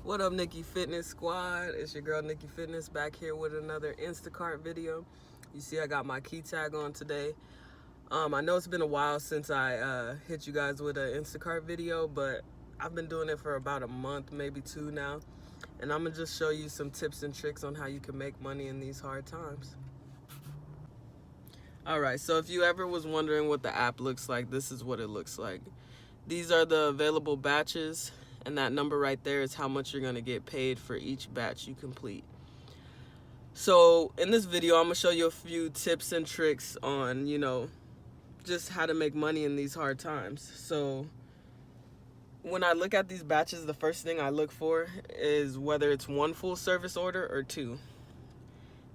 What up, Nikki Fitness Squad? It's your girl Nikki Fitness back here with another Instacart video. You see I got my key tag on today. I know it's been a while since I hit you guys with an Instacart video, but I've been doing it for about a month, maybe two now. And I'm gonna just show you some tips and tricks on how you can make money in these hard times. Alright, so if you ever was wondering what the app looks like, this is what it looks like. These are the available batches, and that number right there is how much you're gonna get paid for each batch you complete. So in this video, I'm gonna show you a few tips and tricks on, just how to make money in these hard times. So when I look at these batches, the first thing I look for is whether it's one full service order or two.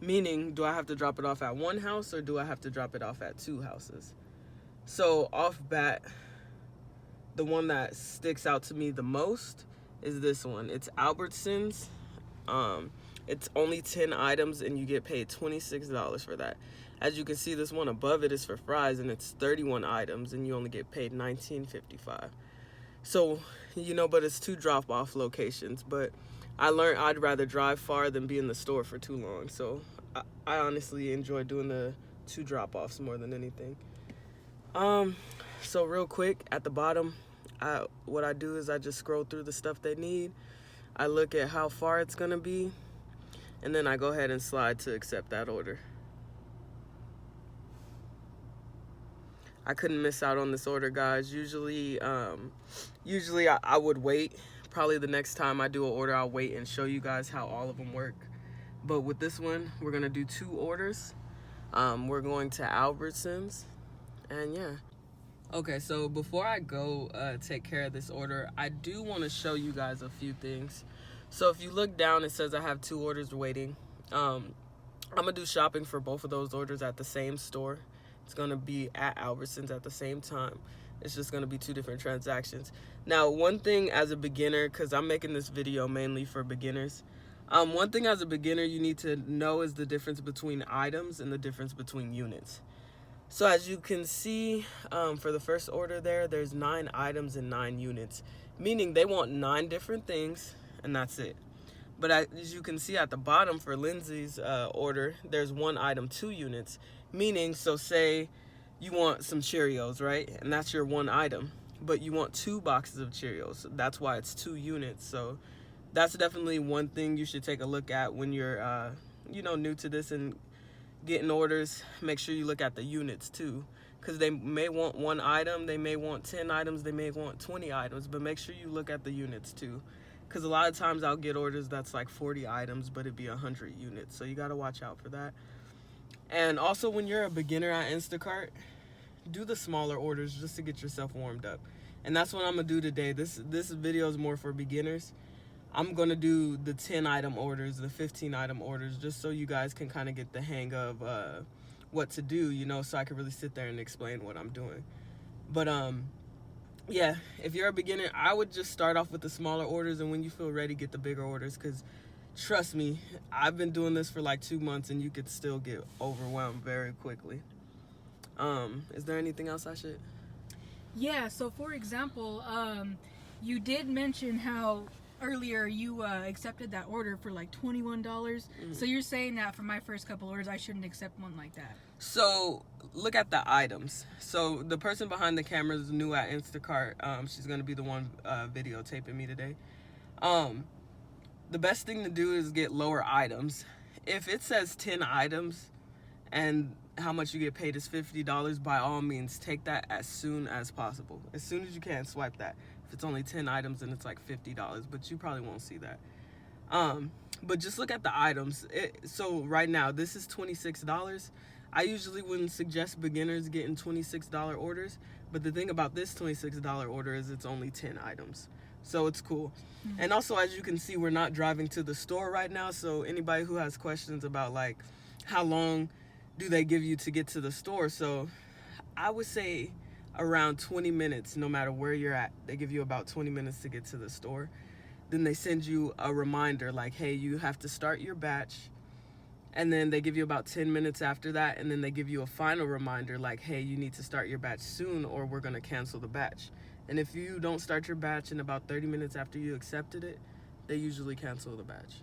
Meaning, do I have to drop it off at one house or do I have to drop it off at two houses? So off bat, the one that sticks out to me the most is this one. It's Albertsons. It's only 10 items and you get paid $26 for that. As you can see, this one above it is for fries and it's 31 items and you only get paid $19.55. So, but it's two drop-off locations. But I learned I'd rather drive far than be in the store for too long. So I honestly enjoy doing the two drop-offs more than anything. So real quick, at the bottom, what I do is I just scroll through the stuff they need. I look at how far it's gonna be, and then I go ahead and slide to accept that order. I couldn't miss out on this order, guys. Usually I would wait. Probably the next time I do an order, I'll wait and show you guys how all of them work. But with this one, we're gonna do two orders. We're going to Albertsons, and yeah. Okay, so before I go take care of this order, I do want to show you guys a few things. So if you look down, it says I have two orders waiting. I'm gonna do shopping for both of those orders at the same store. It's gonna be at Albertsons at the same time. It's just gonna be two different transactions. Now, one thing as a beginner, because I'm making this video mainly for beginners, one thing as a beginner you need to know is the difference between items and the difference between units. So as you can see, for the first order there's 9 items and 9 units, meaning they want 9 different things, and that's it. But as you can see at the bottom for Lindsay's order, there's 1 item, 2 units, meaning, so say you want some Cheerios, right? And that's your 1 item, but you want 2 boxes of Cheerios. That's why it's 2 units. So that's definitely one thing you should take a look at when you're, new to this and getting orders. Make sure you look at the units too, because they may want 1 item, they may want 10 items, they may want 20 items, but make sure you look at the units too, because a lot of times I'll get orders that's like 40 items, but it'd be 100 units, so you got to watch out for that. And also, when you're a beginner at Instacart, do the smaller orders just to get yourself warmed up, and that's what I'm gonna do today. This video is more for beginners. I'm going to do the 10 item orders, the 15 item orders, just so you guys can kind of get the hang of what to do, so I can really sit there and explain what I'm doing. But yeah, if you're a beginner, I would just start off with the smaller orders, and when you feel ready, get the bigger orders, because trust me, I've been doing this for like 2 months and you could still get overwhelmed very quickly. Is there anything else I should? Yeah, so for example, you did mention how earlier you accepted that order for like $21. Mm-hmm. So you're saying that for my first couple orders, I shouldn't accept one like that? So look at the items. So the person behind the camera is new at Instacart. She's going to be the one videotaping me today. The best thing to do is get lower items. If it says 10 items and how much you get paid is $50, by all means, take that as soon as possible. As soon as you can, swipe that. If it's only 10 items, then it's like $50, but you probably won't see that. But just look at the items. So right now, this is $26. I usually wouldn't suggest beginners getting $26 orders, but the thing about this $26 order is it's only 10 items. So it's cool. Mm-hmm. And also, as you can see, we're not driving to the store right now, so anybody who has questions about like how long do they give you to get to the store, so I would say around 20 minutes, no matter where you're at. They give you about 20 minutes to get to the store. Then they send you a reminder like, hey, you have to start your batch And then they give you about 10 minutes after that, and then they give you a final reminder like, hey, you need to start your batch soon or we're going to cancel the batch. And if you don't start your batch in about 30 minutes after you accepted it, they usually cancel the batch.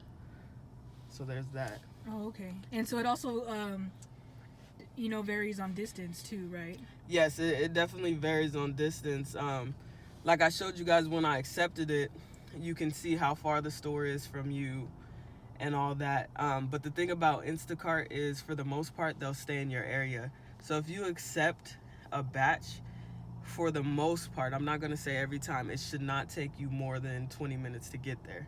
So there's that. Oh, okay. And so it also, varies on distance too, right? Yes, it definitely varies on distance. Like I showed you guys when I accepted it, you can see how far the store is from you and all that. But the thing about Instacart is, for the most part, they'll stay in your area. So if you accept a batch, for the most part, I'm not going to say every time, it should not take you more than 20 minutes to get there.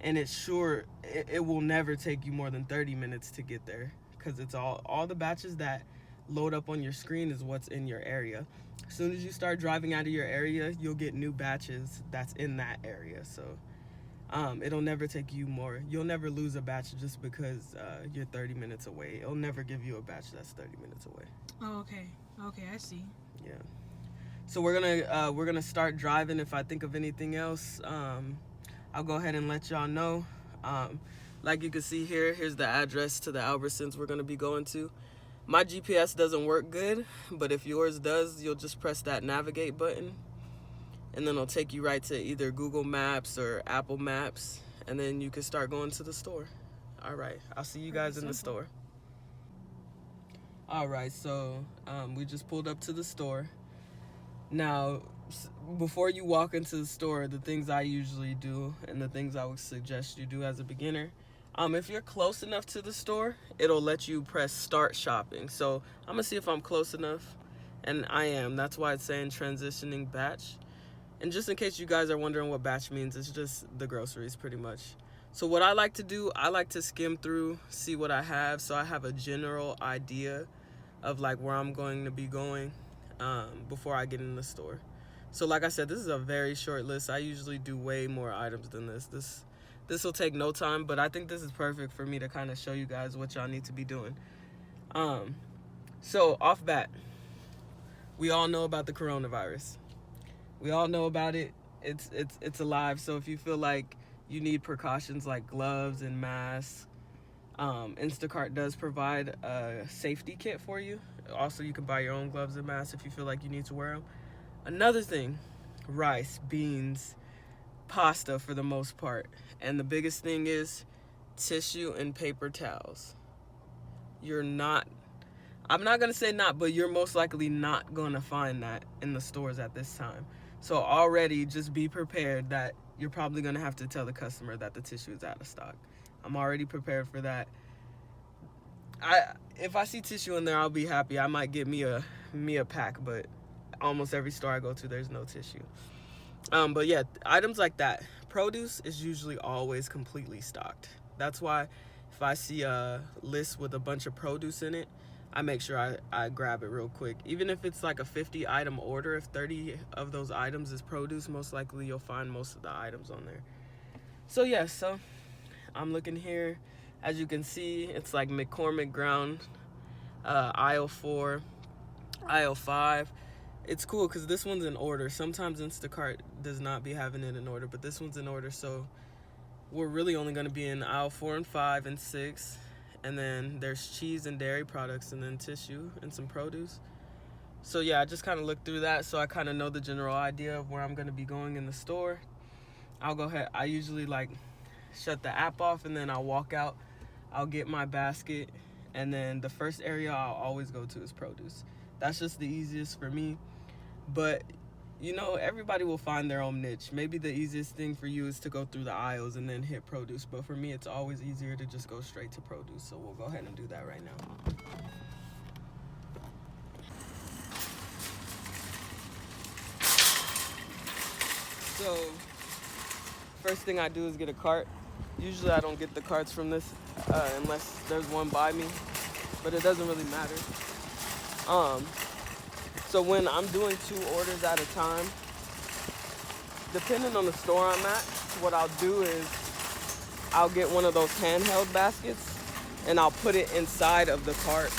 And it will never take you more than 30 minutes to get there, because it's all the batches that load up on your screen is what's in your area. As soon as you start driving out of your area, you'll get new batches that's in that area. So it'll never take you more. You'll never lose a batch just because you're 30 minutes away. It'll never give you a batch that's 30 minutes away. Oh, okay, I see. Yeah. So we're gonna start driving. If I think of anything else, I'll go ahead and let y'all know. Like you can see here, here's the address to the Albertsons we're gonna be going to. My GPS doesn't work good, but if yours does, you'll just press that navigate button, and then it'll take you right to either Google Maps or Apple Maps, and then you can start going to the store. All right, I'll see you guys in the store. All right, so we just pulled up to the store. Now, before you walk into the store, the things I usually do and the things I would suggest you do as a beginner, if you're close enough to the store, it'll let you press start shopping. So I'm gonna see if I'm close enough, and I am. That's why it's saying transitioning batch. And just in case you guys are wondering what batch means, it's just the groceries pretty much. So what I like to do, I like to skim through, see what I have, so I have a general idea of like where I'm going to be going before I get in the store. So like I said, this is a very short list. I usually do way more items than this. This will take no time, but I think this is perfect for me to kind of show you guys what y'all need to be doing. So off bat, we all know about the coronavirus. We all know about it. It's alive. So if you feel like you need precautions like gloves and masks, Instacart does provide a safety kit for you. Also, you can buy your own gloves and masks if you feel like you need to wear them. Another thing, rice, beans, pasta for the most part. And the biggest thing is tissue and paper towels. I'm not going to say not, but you're most likely not going to find that in the stores at this time. So already just be prepared that you're probably going to have to tell the customer that the tissue is out of stock. I'm already prepared for that. If I see tissue in there, I'll be happy. I might get me a pack, but almost every store I go to, there's no tissue. But yeah, items like that. Produce is usually always completely stocked. That's why if I see a list with a bunch of produce in it, I make sure I grab it real quick. Even if it's like a 50 item order, if 30 of those items is produce, most likely you'll find most of the items on there. So yeah, so I'm looking here. As you can see, it's like McCormick ground, aisle 4, aisle 5. It's cool because this one's in order. Sometimes Instacart does not be having it in order, but this one's in order. So we're really only going to be in aisle 4 and 5 and 6. And then there's cheese and dairy products, and then tissue and some produce. So yeah, I just kind of looked through that, so I kind of know the general idea of where I'm going to be going in the store. I'll go ahead. I usually like shut the app off, and then I'll walk out. I'll get my basket, and then the first area I'll always go to is produce. That's just the easiest for me. But everybody will find their own niche. Maybe the easiest thing for you is to go through the aisles and then hit produce. But for me, it's always easier to just go straight to produce. So we'll go ahead and do that right now. So first thing I do is get a cart. Usually I don't get the carts from this unless there's one by me. But it doesn't really matter. So when I'm doing 2 orders at a time, depending on the store I'm at, what I'll do is I'll get one of those handheld baskets and I'll put it inside of the cart.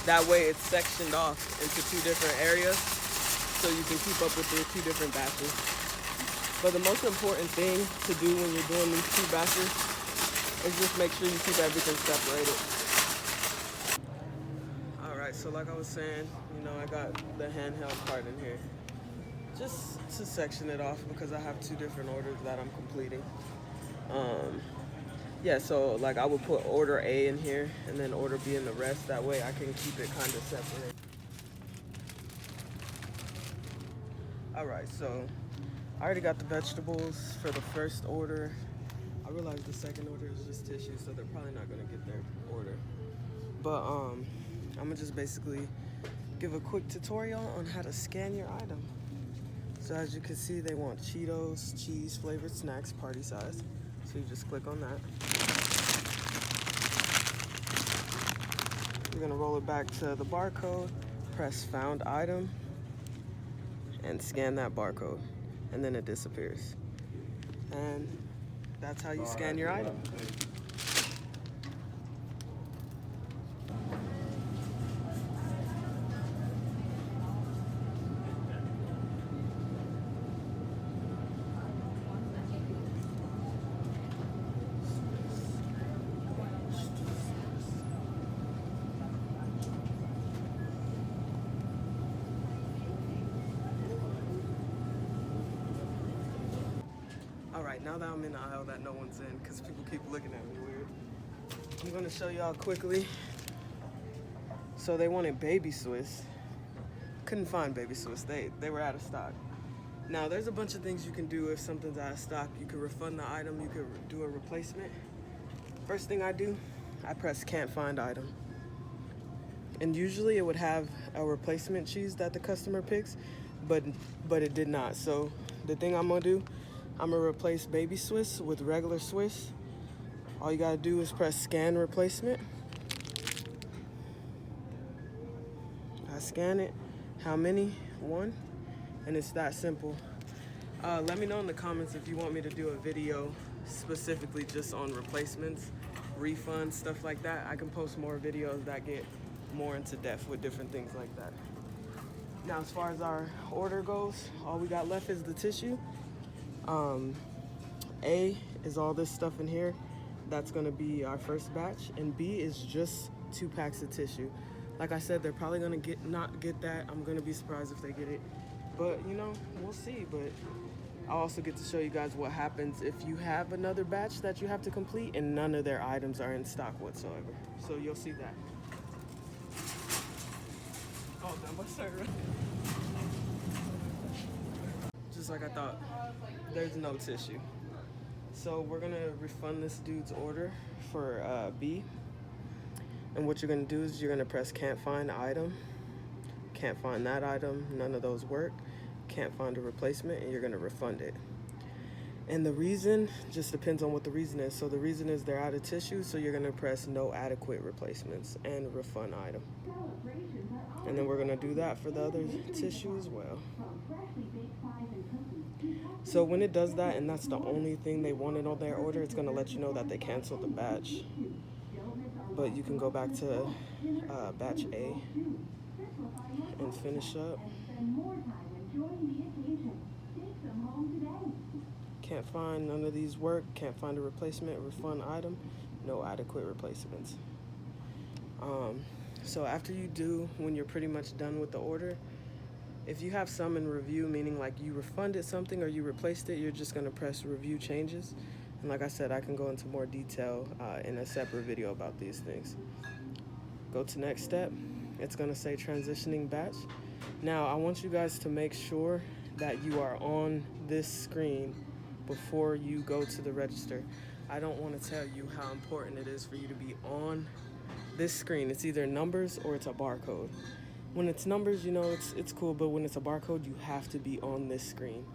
That way it's sectioned off into 2 different areas so you can keep up with the 2 different batches. But the most important thing to do when you're doing these 2 batches is just make sure you keep everything separated. so like I was saying, you know, I got the handheld cart in here just to section it off because I have 2 different orders that I'm completing. Yeah, so like I would put order A in here and then order B in the rest. That way I can keep it kind of separate. All right, so I already got the vegetables for the first order. I realized the second order is just tissue, so they're probably not gonna get their order. But I'm gonna just basically give a quick tutorial on how to scan your item. So as you can see, they want Cheetos, cheese flavored snacks, party size. So you just click on that. You're gonna roll it back to the barcode, press found item, and scan that barcode. And then it disappears. And that's how you scan your item. All right, now that I'm in the aisle that no one's in, because people keep looking at me weird, I'm gonna show y'all quickly. So they wanted baby Swiss. Couldn't find baby Swiss, they were out of stock. Now there's a bunch of things you can do if something's out of stock. You could refund the item, you could do a replacement. First thing I do, I press can't find item. And usually it would have a replacement cheese that the customer picks, but it did not. So the thing I'm gonna do, I'm gonna replace baby Swiss with regular Swiss. All you gotta do is press scan replacement. I scan it. How many? 1. And it's that simple. Let me know in the comments if you want me to do a video specifically just on replacements, refunds, stuff like that. I can post more videos that get more into depth with different things like that. Now, as far as our order goes, all we got left is the tissue. A is all this stuff in here. That's gonna be our first batch, and B is just 2 packs of tissue. Like I said, they're probably gonna not get that. I'm gonna be surprised if they get it, but you know, we'll see. But I'll also get to show you guys what happens if you have another batch that you have to complete and none of their items are in stock whatsoever. So you'll see that. Oh, no, sir. Just like I thought, there's no tissue. So we're gonna refund this dude's order for B. And what you're gonna do is you're gonna press can't find item, can't find that item, none of those work, can't find a replacement, and you're gonna refund it. And the reason just depends on what the reason is. So the reason is they're out of tissue, so you're gonna press no adequate replacements and refund item. And then we're gonna do that for the other tissue as well. So when it does that, and that's the only thing they wanted on their order, it's gonna let you know that they canceled the batch. But you can go back to batch A and finish up. Can't find, none of these work, can't find a replacement, refund item, no adequate replacements. So after you do, when you're pretty much done with the order, if you have some in review, meaning like you refunded something or you replaced it, you're just gonna press review changes. And like I said, I can go into more detail in a separate video about these things. Go to next step. It's gonna say transitioning batch. Now, I want you guys to make sure that you are on this screen before you go to the register. I don't wanna tell you how important it is for you to be on this screen. It's either numbers or it's a barcode. When it's numbers, you know, it's cool, but when it's a barcode, you have to be on this screen.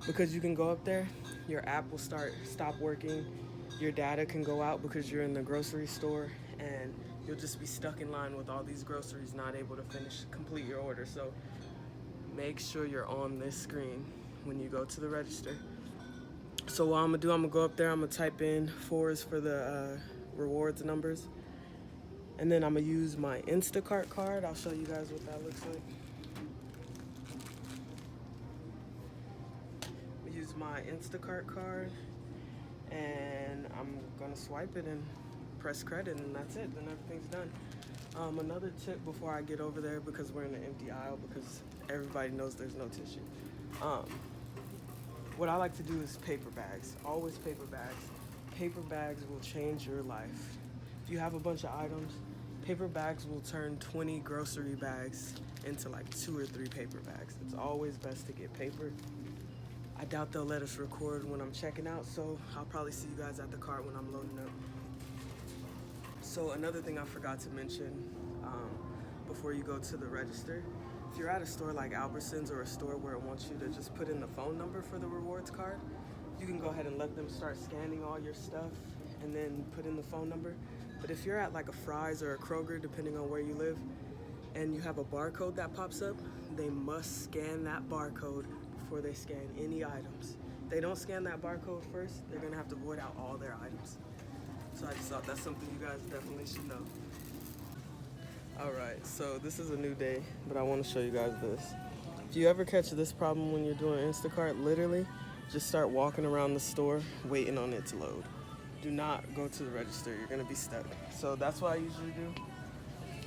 Because you can go up there, your app will stop working, your data can go out because you're in the grocery store, and you'll just be stuck in line with all these groceries, not able to complete your order. So make sure you're on this screen when you go to the register. So what I'm gonna do, I'm gonna go up there, I'm gonna type in 4s for the rewards numbers, and then I'm gonna use my Instacart card. I'll show you guys what that looks like. Use my Instacart card, and I'm gonna swipe it and press credit, and that's it. Then everything's done. Another tip before I get over there, because we're in an empty aisle, because everybody knows there's no tissue. Um, what I like to do is paper bags. Always paper bags. Paper bags will change your life. If you have a bunch of items, paper bags will turn 20 grocery bags into like 2 or 3 paper bags. It's always best to get paper. I doubt they'll let us record when I'm checking out, so I'll probably see you guys at the cart when I'm loading up. So another thing I forgot to mention before you go to the register, if you're at a store like Albertsons or a store where it wants you to just put in the phone number for the rewards card, you can go ahead and let them start scanning all your stuff and then put in the phone number. But if you're at like a Fry's or a Kroger, depending on where you live, and you have a barcode that pops up, they must scan that barcode before they scan any items. If they don't scan that barcode first, they're gonna have to void out all their items. So I just thought that's something you guys definitely should know. Alright, so this is a new day, but I want to show you guys this. If you ever catch this problem when you're doing Instacart, literally just start walking around the store waiting on it to load. Do not go to the register, you're going to be stuck. So that's what I usually do.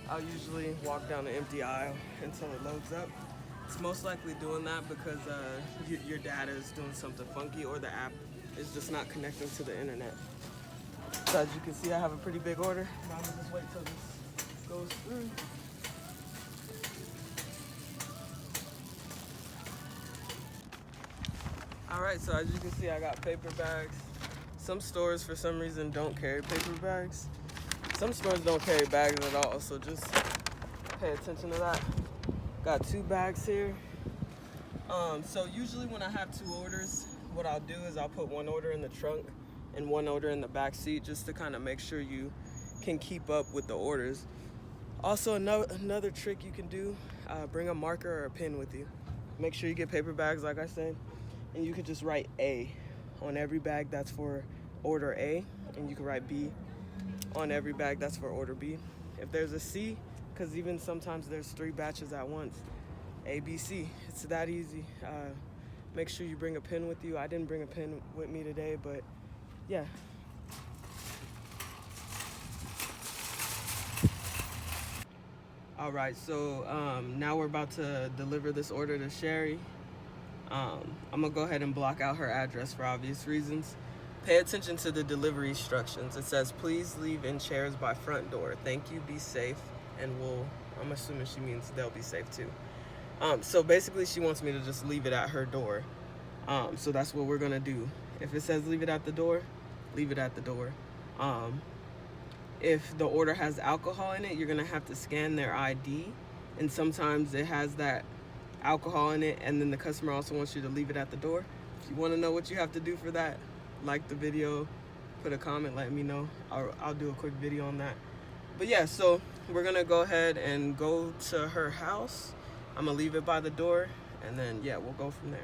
I'll usually walk down the empty aisle until it loads up. It's most likely doing that because your data is doing something funky, or the app is just not connecting to the internet. So as you can see, I have a pretty big order. Now I'm gonna just wait till this goes through. Alright, so as you can see, I got paper bags. Some stores, for some reason, don't carry paper bags. Some stores don't carry bags at all, so just pay attention to that. Got 2 bags here. So usually when I have 2 orders, what I'll do is I'll put 1 order in the trunk and 1 order in the back seat, just to kind of make sure you can keep up with the orders. Also, another trick you can do, bring a marker or a pen with you. Make sure you get paper bags, like I said, and you could just write A on every bag that's for order A, and you can write B on every bag that's for order B. If there's a C, because even sometimes there's 3 batches at once, A, B, C, it's that easy. Make sure you bring a pen with you. I didn't bring a pen with me today, but yeah. All right, so now we're about to deliver this order to Sherry. I'm gonna go ahead and block out her address for obvious reasons. Pay attention to the delivery instructions. It says, please leave in chairs by front door. Thank you, be safe, and I'm assuming she means they'll be safe too. So basically she wants me to just leave it at her door. So that's what we're gonna do. If it says leave it at the door, leave it at the door. If the order has alcohol in it, you're gonna have to scan their ID, and sometimes it has that alcohol in it, and then the customer also wants you to leave it at the door. If you want to know what you have to do for that, like the video, put a comment, let me know. I'll do a quick video on that. But yeah, so we're gonna go ahead and go to her house. I'm gonna leave it by the door, and then yeah, we'll go from there.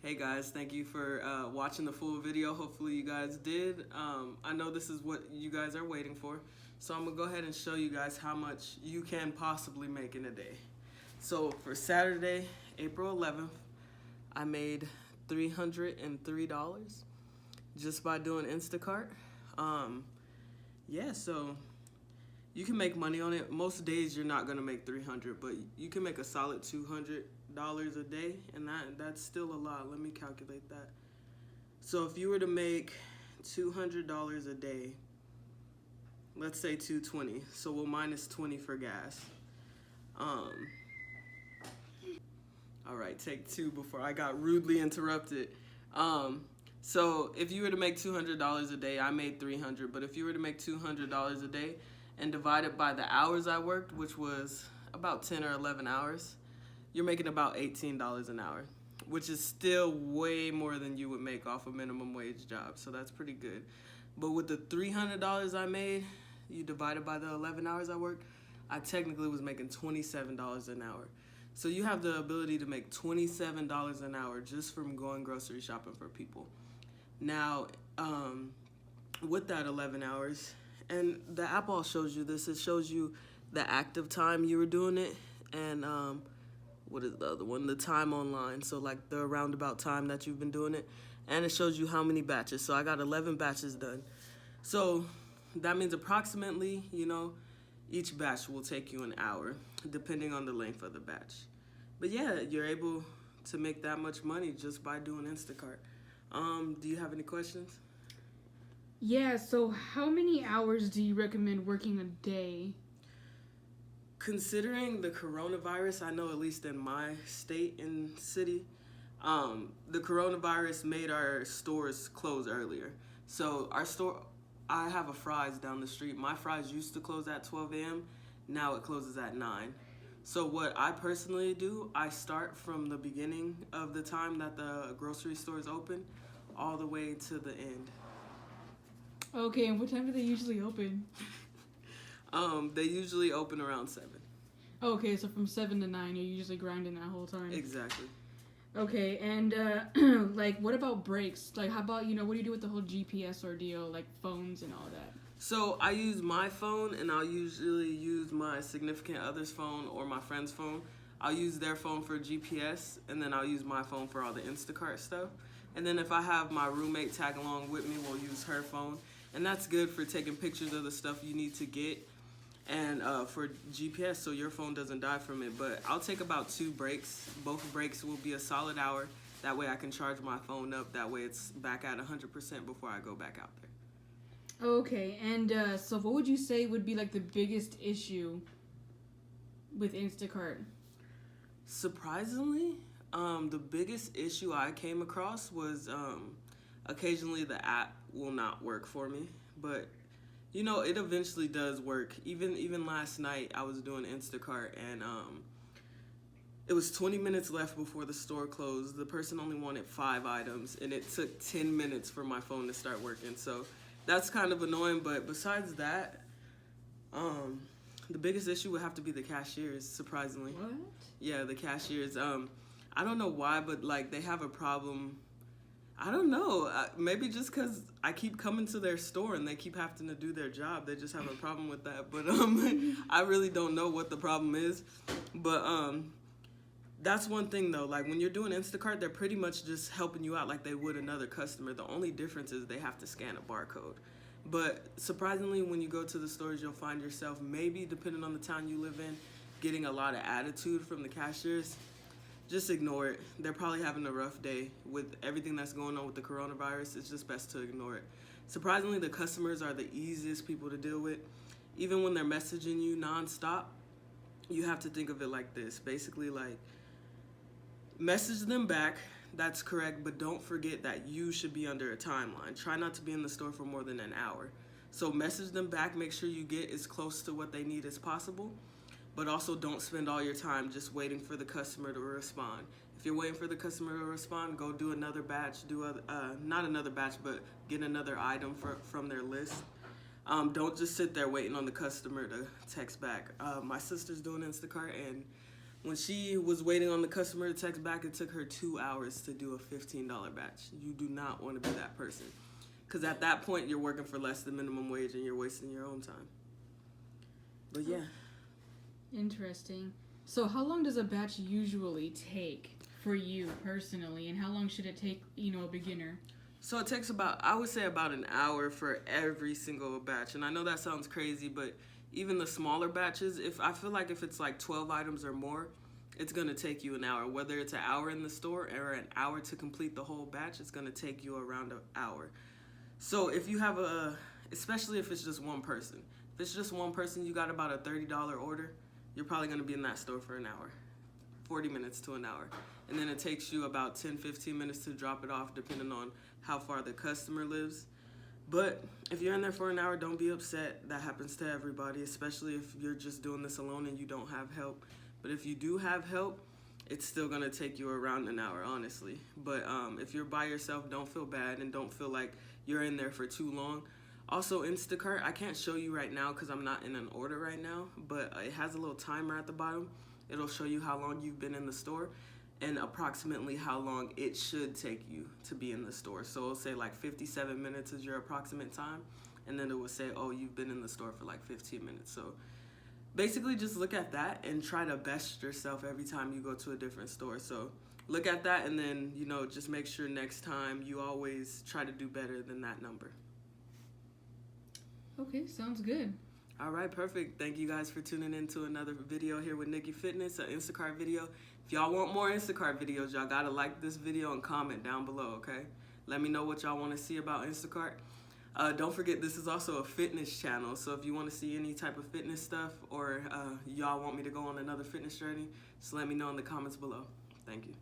Hey guys, thank you for watching the full video. Hopefully you guys did. I know this is what you guys are waiting for, so I'm gonna go ahead and show you guys how much you can possibly make in a day. So for Saturday, April 11th, I made $303 just by doing Instacart. Yeah, so you can make money on it. Most days you're not gonna make 300, but you can make a solid $200 a day, and that's still a lot. Let me calculate that. So if you were to make $200 a day, let's say $220, so we'll minus 20 for gas. All right, take 2 before I got rudely interrupted. So if you were to make $200 a day, I made 300, but if you were to make $200 a day and divide it by the hours I worked, which was about 10 or 11 hours, you're making about $18 an hour, which is still way more than you would make off a minimum wage job, so that's pretty good. But with the $300 I made, you divide it by the 11 hours I worked, I technically was making $27 an hour. So you have the ability to make $27 an hour just from going grocery shopping for people. Now, with that 11 hours, and the app all shows you this. It shows you the active time you were doing it, and what is the other one? The time online. So like the roundabout time that you've been doing it, and it shows you how many batches. So I got 11 batches done. So that means approximately, each batch will take you an hour, depending on the length of the batch. But yeah, you're able to make that much money just by doing Instacart. Do you have any questions? Yeah, so how many hours do you recommend working a day? Considering the coronavirus, I know at least in my state and city, the coronavirus made our stores close earlier. So our store, I have a Fry's down the street. My Fry's used to close at 12 a.m. Now it closes at 9. So what I personally do, I start from the beginning of the time that the grocery store is open all the way to the end. Okay, and what time do they usually open? They usually open around 7. Okay, so from 7 to 9, you're usually grinding that whole time. Exactly. Okay, and like, what about breaks? Like, how about, what do you do with the whole GPS ordeal, like phones and all that? So I use my phone, and I'll usually use my significant other's phone or my friend's phone. I'll use their phone for GPS, and then I'll use my phone for all the Instacart stuff. And then if I have my roommate tag along with me, we'll use her phone. And that's good for taking pictures of the stuff you need to get, and for GPS so your phone doesn't die from it. But I'll take about 2 breaks. Both breaks will be a solid hour. That way I can charge my phone up. That way it's back at 100% before I go back out there. Okay, and so what would you say would be like the biggest issue with Instacart? Surprisingly, the biggest issue I came across was occasionally the app will not work for me. But it eventually does work. Even last night, I was doing Instacart, and it was 20 minutes left before the store closed. The person only wanted 5 items, and it took 10 minutes for my phone to start working. So that's kind of annoying. But besides that, the biggest issue would have to be the cashiers, surprisingly. What? Yeah, the cashiers. I don't know why, but like they have a problem. I don't know. Maybe just because I keep coming to their store and they keep having to do their job. They just have a problem with that. But I really don't know what the problem is. But that's one thing, though. Like, when you're doing Instacart, they're pretty much just helping you out like they would another customer. The only difference is they have to scan a barcode. But surprisingly, when you go to the stores, you'll find yourself, maybe depending on the town you live in, getting a lot of attitude from the cashiers. Just ignore it. They're probably having a rough day with everything that's going on with the coronavirus. It's just best to ignore it. Surprisingly, the customers are the easiest people to deal with. Even when they're messaging you nonstop, you have to think of it like this. Basically, like, message them back. That's correct, but don't forget that you should be under a timeline. Try not to be in the store for more than an hour. So message them back. Make sure you get as close to what they need as possible. But also don't spend all your time just waiting for the customer to respond. If you're waiting for the customer to respond, go do another batch. Not another batch, but get another item from their list. Don't just sit there waiting on the customer to text back. My sister's doing Instacart, and when she was waiting on the customer to text back, it took her 2 hours to do a $15 batch. You do not want to be that person. Because at that point, you're working for less than minimum wage and you're wasting your own time. But yeah. Interesting. So how long does a batch usually take for you personally, and how long should it take, a beginner? So it takes I would say about an hour for every single batch. And I know that sounds crazy, but even the smaller batches, if it's like 12 items or more, it's going to take you an hour. Whether it's an hour in the store or an hour to complete the whole batch, it's going to take you around an hour. So if you have especially if it's just one person. If it's just one person, you got about a $30 order, you're probably going to be in that store for an hour, 40 minutes to an hour. And then it takes you about 10, 15 minutes to drop it off, depending on how far the customer lives. But if you're in there for an hour, don't be upset. That happens to everybody, especially if you're just doing this alone and you don't have help. But if you do have help, it's still going to take you around an hour, honestly. But if you're by yourself, don't feel bad and don't feel like you're in there for too long. Also, Instacart, I can't show you right now because I'm not in an order right now, but it has a little timer at the bottom. It'll show you how long you've been in the store. and approximately how long it should take you to be in the store. So it'll say like 57 minutes is your approximate time, and then it will say, oh, you've been in the store for like 15 minutes. So basically just look at that and try to best yourself every time you go to a different store. So look at that, and then, you know, just make sure next time you always try to do better than that number. Okay, sounds good. All right, perfect. Thank you guys for tuning in to another video here with Nikki Fitness, an Instacart video. If y'all want more Instacart videos, y'all gotta like this video and comment down below, okay? Let me know what y'all want to see about Instacart. Don't forget, this is also a fitness channel, so if you want to see any type of fitness stuff, or y'all want me to go on another fitness journey, just let me know in the comments below. Thank you.